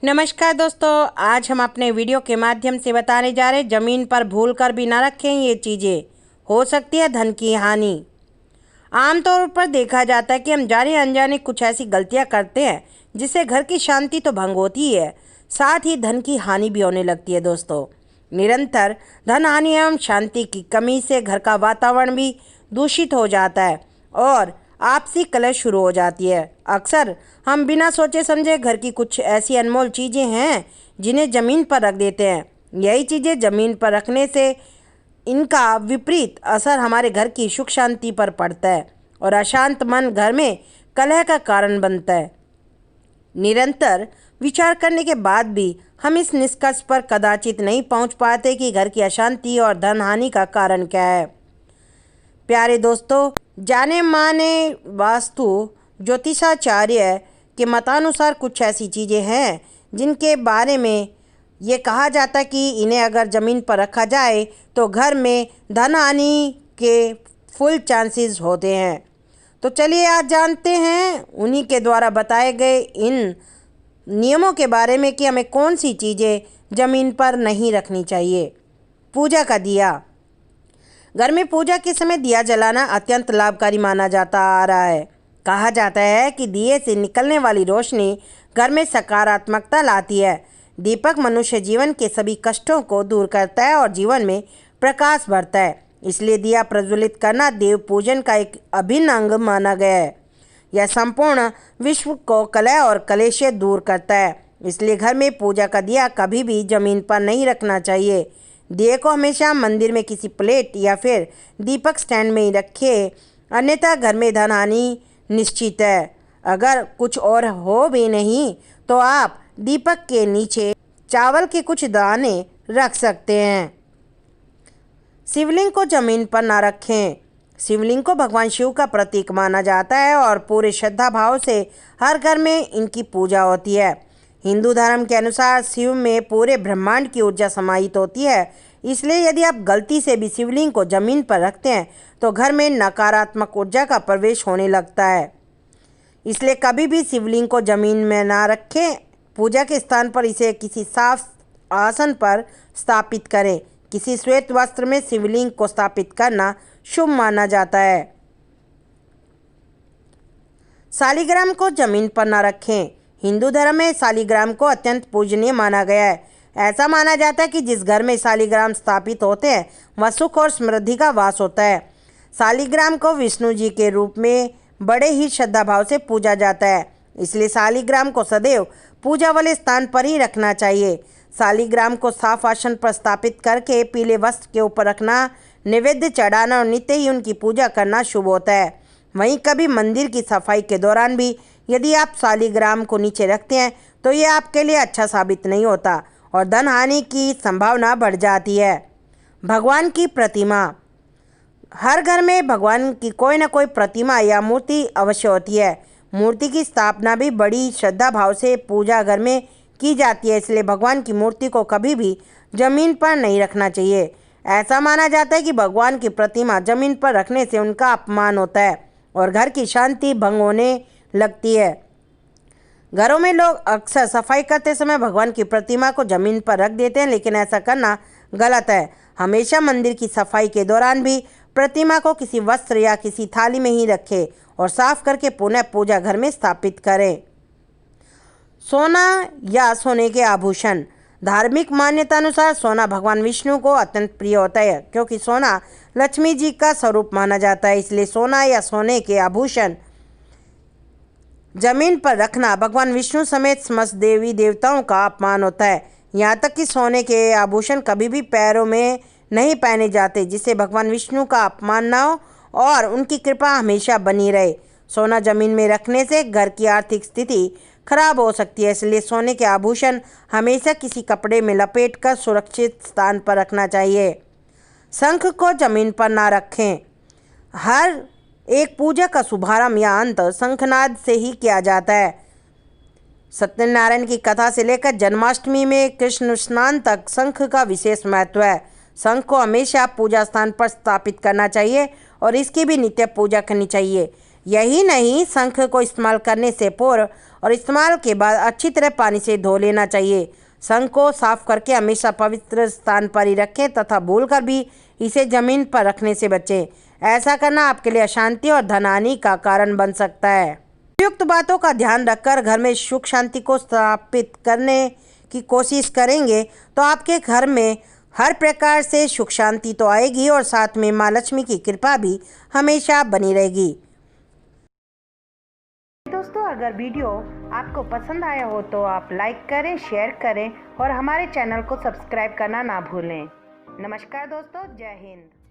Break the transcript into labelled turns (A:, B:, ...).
A: नमस्कार दोस्तों, आज हम अपने वीडियो के माध्यम से बताने जा रहे हैं ज़मीन पर भूलकर भी ना रखें ये चीज़ें, हो सकती है धन की हानि। आमतौर पर देखा जाता है कि हम जाने अनजाने कुछ ऐसी गलतियां करते हैं जिससे घर की शांति तो भंग होती है, साथ ही धन की हानि भी होने लगती है। दोस्तों, निरंतर धन हानि एवं शांति की कमी से घर का वातावरण भी दूषित हो जाता है और आपसी कलह शुरू हो जाती है। अक्सर हम बिना सोचे समझे घर की कुछ ऐसी अनमोल चीज़ें हैं जिन्हें ज़मीन पर रख देते हैं। यही चीज़ें ज़मीन पर रखने से इनका विपरीत असर हमारे घर की सुख शांति पर पड़ता है और अशांत मन घर में कलह का कारण बनता है। निरंतर विचार करने के बाद भी हम इस निष्कर्ष पर कदाचित नहीं पहुंच पाते कि घर की अशांति और धन हानि का कारण क्या है। प्यारे दोस्तों, जाने माने वास्तु ज्योतिषाचार्य के मतानुसार कुछ ऐसी चीज़ें हैं जिनके बारे में ये कहा जाता है कि इन्हें अगर ज़मीन पर रखा जाए तो घर में धन हानि के फुल चांसेस होते हैं। तो चलिए आज जानते हैं उन्हीं के द्वारा बताए गए इन नियमों के बारे में कि हमें कौन सी चीज़ें ज़मीन पर नहीं रखनी चाहिए। पूजा का दिया। घर में पूजा के समय दिया जलाना अत्यंत लाभकारी माना जाता आ रहा है। कहा जाता है कि दिए से निकलने वाली रोशनी घर में सकारात्मकता लाती है। दीपक मनुष्य जीवन के सभी कष्टों को दूर करता है और जीवन में प्रकाश भरता है। इसलिए दिया प्रज्वलित करना देव पूजन का एक अभिन्न अंग माना गया है। यह संपूर्ण विश्व को कलह और कलेश से दूर करता है। इसलिए घर में पूजा का दिया कभी भी जमीन पर नहीं रखना चाहिए। दिए को हमेशा मंदिर में किसी प्लेट या फिर दीपक स्टैंड में ही रखें, अन्यथा घर में धन हानि निश्चित है। अगर कुछ और हो भी नहीं तो आप दीपक के नीचे चावल के कुछ दाने रख सकते हैं। शिवलिंग को जमीन पर ना रखें। शिवलिंग को भगवान शिव का प्रतीक माना जाता है और पूरे श्रद्धा भाव से हर घर में इनकी पूजा होती है। हिंदू धर्म के अनुसार शिव में पूरे ब्रह्मांड की ऊर्जा समाहित होती है। इसलिए यदि आप गलती से भी शिवलिंग को जमीन पर रखते हैं तो घर में नकारात्मक ऊर्जा का प्रवेश होने लगता है। इसलिए कभी भी शिवलिंग को जमीन में ना रखें। पूजा के स्थान पर इसे किसी साफ आसन पर स्थापित करें। किसी श्वेत वस्त्र में शिवलिंग को स्थापित करना शुभ माना जाता है। शालिग्राम को जमीन पर ना रखें। हिंदू धर्म में शालिग्राम को अत्यंत पूजनीय माना गया है। ऐसा माना जाता है कि जिस घर में शालिग्राम स्थापित होते हैं वह सुख और समृद्धि का वास होता है। शालिग्राम को विष्णु जी के रूप में बड़े ही श्रद्धा भाव से पूजा जाता है। इसलिए शालिग्राम को सदैव पूजा वाले स्थान पर ही रखना चाहिए। शालिग्राम को साफ आसन पर स्थापित करके पीले वस्त्र के ऊपर रखना, नैवेद्य चढ़ाना और नित्य ही उनकी पूजा करना शुभ होता है। वहीं कभी मंदिर की सफाई के दौरान भी यदि आप शालिग्राम को नीचे रखते हैं तो ये आपके लिए अच्छा साबित नहीं होता और धन हानि की संभावना बढ़ जाती है। भगवान की प्रतिमा। हर घर में भगवान की कोई ना कोई प्रतिमा या मूर्ति अवश्य होती है। मूर्ति की स्थापना भी बड़ी श्रद्धा भाव से पूजा घर में की जाती है। इसलिए भगवान की मूर्ति को कभी भी जमीन पर नहीं रखना चाहिए। ऐसा माना जाता है कि भगवान की प्रतिमा जमीन पर रखने से उनका अपमान होता है और घर की शांति भंग होने लगती है। घरों में लोग अक्सर सफाई करते समय भगवान की प्रतिमा को जमीन पर रख देते हैं, लेकिन ऐसा करना गलत है। हमेशा मंदिर की सफाई के दौरान भी प्रतिमा को किसी वस्त्र या किसी थाली में ही रखें और साफ करके पुनः पूजा घर में स्थापित करें। सोना या सोने के आभूषण। धार्मिक मान्यता अनुसार सोना भगवान विष्णु को अत्यंत प्रिय होता है, क्योंकि सोना लक्ष्मी जी का स्वरूप माना जाता है। इसलिए सोना या सोने के आभूषण जमीन पर रखना भगवान विष्णु समेत समस्त देवी देवताओं का अपमान होता है। यहाँ तक कि सोने के आभूषण कभी भी पैरों में नहीं पहने जाते, जिससे भगवान विष्णु का अपमान न हो और उनकी कृपा हमेशा बनी रहे। सोना जमीन में रखने से घर की आर्थिक स्थिति खराब हो सकती है। इसलिए सोने के आभूषण हमेशा किसी कपड़े में लपेटकर सुरक्षित स्थान पर रखना चाहिए। शंख को जमीन पर ना रखें। हर एक पूजा का शुभारंभ या अंत शंखनाद से ही किया जाता है। सत्यनारायण की कथा से लेकर जन्माष्टमी में कृष्ण स्नान तक शंख का विशेष महत्व है। शंख को हमेशा पूजा स्थान पर स्थापित करना चाहिए और इसकी भी नित्य पूजा करनी चाहिए। यही नहीं, शंख को इस्तेमाल करने से पूर्व और इस्तेमाल के बाद अच्छी तरह पानी से धो लेना चाहिए। शंख को साफ करके हमेशा पवित्र स्थान पर ही रखें तथा भूलकर भी इसे जमीन पर रखने से बचें। ऐसा करना आपके लिए अशांति और धन हानि का कारण बन सकता है। उपयुक्त बातों का ध्यान रखकर घर में सुख शांति को स्थापित करने की कोशिश करेंगे तो आपके घर में हर प्रकार से सुख शांति तो आएगी और साथ में माँ लक्ष्मी की कृपा भी हमेशा बनी रहेगी। दोस्तों, अगर वीडियो आपको पसंद आया हो तो आप लाइक करें, शेयर करें और हमारे चैनल को सब्सक्राइब करना ना भूलें। नमस्कार दोस्तों, जय हिंद।